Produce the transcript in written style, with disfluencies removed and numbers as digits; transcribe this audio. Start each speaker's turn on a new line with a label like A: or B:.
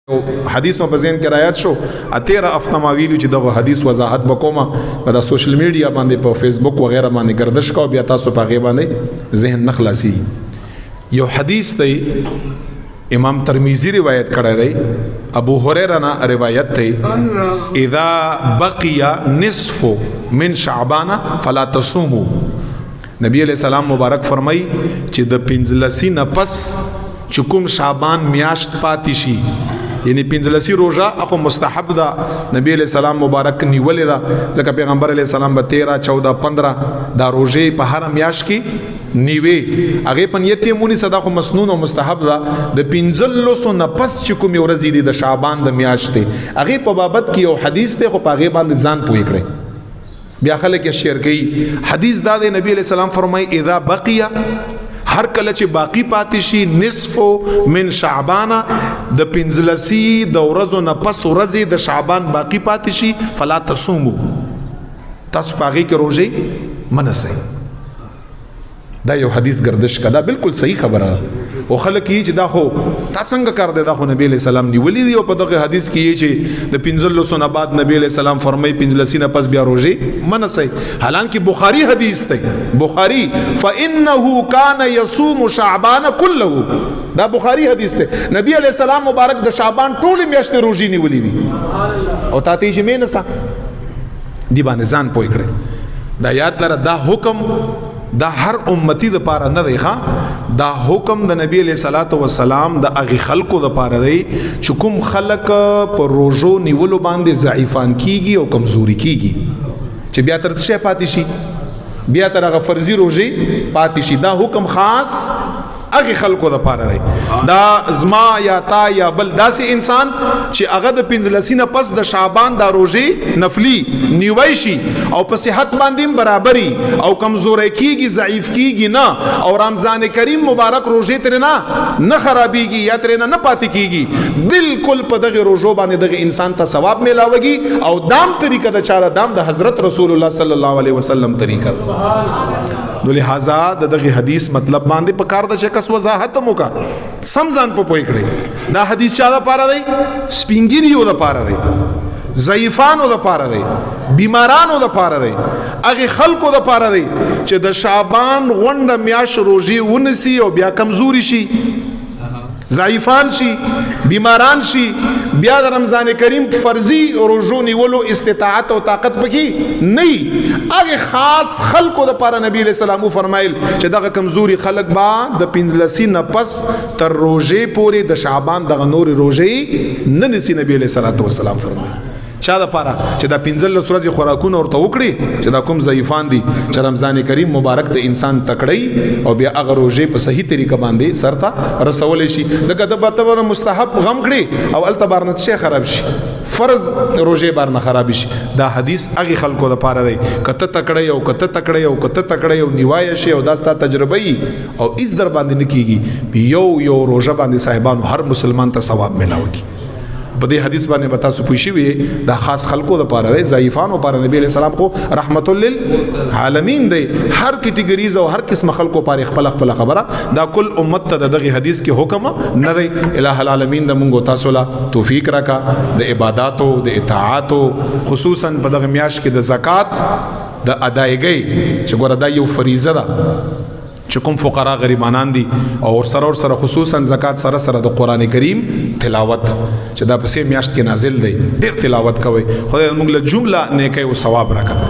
A: حدیث ما په ذهن کې رايات شو اتیرا افتما ویلو چې دغه حدیث وضاحت وکوما په د سوشل میډیا باندې په فیسبوک وغیرہ باندې گردش کو بیا تاسو په غیبه باندې ذهن نخلاصي یو حدیث دی امام ترمذی روایت کړی دی ابو هريره نه روایت دی اذا بقي نصف من شعبان فلا تصوموا نبی علیہ السلام مبارک فرمای چې د 15 نه پس چکم شعبان میاشت پاتې شي یعنی 15 روزه اخو مستحب ده نبی علیہ السلام مبارک نیولې ده ځکه پیغمبر علیہ السلام به 13 14 15 دا روزه په هر میاشت کې نیوي هغه په نیت مونږه صدا خو مسنون او مستحب ده د 15 نه پس چې کوم ورځې دي د شعبان د میاشتې هغه په بابت کې یو حدیث ته خو په هغه باندې ځان پوي کړي بیا خلک شیر کوي حدیث دا د نبی علیہ السلام فرمای اذا بقي هر کله چې باقی پاتې شي نصف من شعبان د 15 د ورځو نه پس ورځې د شعبان باقی پاتې شي فلا تصوموا تاسو پاږي کې روزه منسئ دا یو حدیث گردش کدا بالکل صحیح خبره او خلک یې چې دا خو تا څنګه کار دی دا خو نبی علیہ السلام نیولې دی او په دغه حدیث کې یې چې د 15 نه بعد نبی علیہ السلام فرمای 15 نه پس بیا روزه منسئ حالانکه بخاری حدیث دی بخاری فانه کان یصوم شعبان كله دا بخاری حدیث دی نبی علیہ السلام مبارک د شعبان ټول میاشتې روزي نیولې دي او تا ته چې مینسا دی باندې ځان پوي کړي دا یاد لره دا حکم دا هر امتی د پاره نه دی ښا دا حکم د نبی علیہ الصلوۃ والسلام د اغه خلقو د پاره دی چې کوم خلق پر روزو نیولو باندې ضعیفان کیږي او کمزوري کیږي چې بیا تر څه پاتې شي بیا تر هغه فرضي روزي پاتې شي دا حکم خاص اغه خلقو د پاره دی دا زما یا تا یا بل داسې انسان چې هغه د 15 نه پس د شعبان دا روزي نفلی نیوي شي او په صحت باندې برابرۍ او کمزوري کیږي ضعیف کیږي نه او رمضان کریم مبارک روزه تر نه خرابيږي یا تر نه پاتې کیږي بالکل په دغه روزو باندې دغه انسان ته ثواب ملاويږي او دام طریقه د چاره دام د حضرت رسول الله صلی الله علیه وسلم طریقه نو لہذا دغه حدیث مطلب باندې په کار د شکس وضاحت مو کا سمځان په پوي کړی دا حدیث چا د پاره دی سپینګریو د پاره دی ضعیفانو د پاره دی بیمارانو د پاره دی هغه خلکو د پاره دی چې د شعبان غونډه میاش روزي ونسی او بیا کمزوري شي ضعیفان شي بیماران شي بیا د رمضان کریم فرضی روزو نیولو استطاعت او طاقت پکې نه هغه خاص خلکو د پاره نبی رسول الله فرمایل چې دغه کمزوري خلک با د 15 نه پس تر روزه پورې د شعبان دغه نور روزه نه نسی نبی علیہ الصلوۃ والسلام فرمایل چا د پاره چې دا 15 ورځې خوراکونه ورته وکړي چې دا کوم ضعیفان دي چې رمضان کریم مبارک د انسان تکړی او بیا هغه روزه په صحیح طریقه باندې سرته رسول شي دغه د بتور مستحب غم کړي او التبارنت شي خراب شي فرض روزه بار نه خراب شي دا حدیث هغه خلکو د پاره دی کته تکړی او کته تکړی او کته تکړی او نیوای شي او داستا تجربه او اس در باندې نکیږي یو روزه باندې صاحبانو هر مسلمان ته ثواب ملاوي په دې حدیث باندې بتا سو پوښی وي دا خاص خلکو د پاره دی ضعیفانو لپاره نبی علیہ السلام خو رحمت للعالمین دی هر کټګریز او هر قسم خلکو لپاره خپل خبره دا کل امت ته دغه حدیث کې حکم نه دی الہ العالمین د مونږ تاسو له توفیق راکا د عبادتو د اطاعت خصوصا په دغه میاش کې د زکات د ادایګۍ چې ګوره دا یو فریضه ده چې کوم فقرا غریبانان دي او سره خصوصا زکات سره د قران کریم تلاوت چې دا په سه میاشت کې نازل دی ډیر تلاوت کوي خدای موږ له جمله نیکي او ثواب راکړي